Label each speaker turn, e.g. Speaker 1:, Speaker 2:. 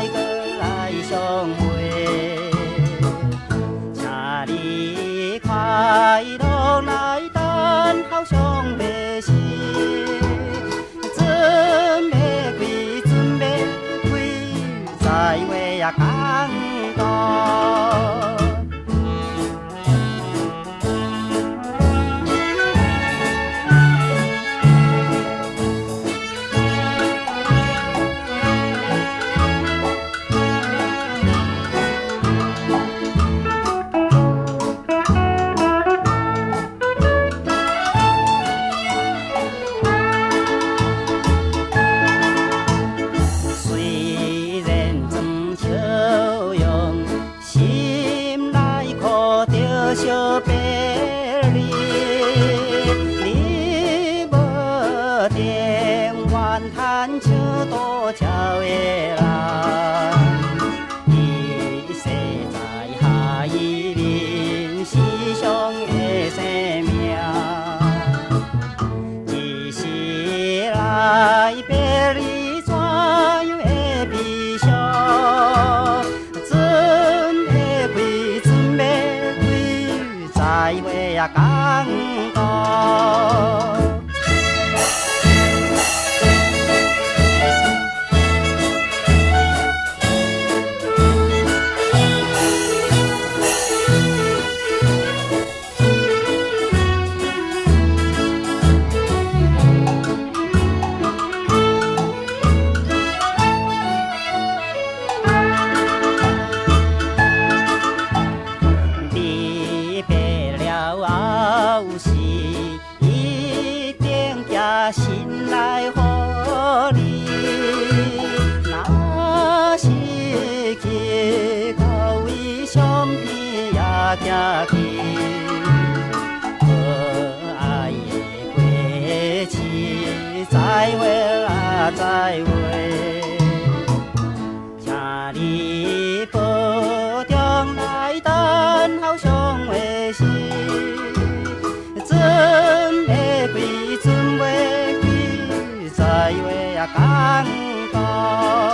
Speaker 1: 来个来相会，请你快乐来等候相会时，准备开，准备开，在位呀讲道。小别离，你无电话谈笑多少个人，伊生在下一人世上的生命，一时来别离怎样会悲伤？准备开，准备开。在位呀讲道。心来互你，若是去到位相片也行去，可爱的过去，再会啊再会，请你保重来等候相会时，准备开，准备。在位呀，讲道。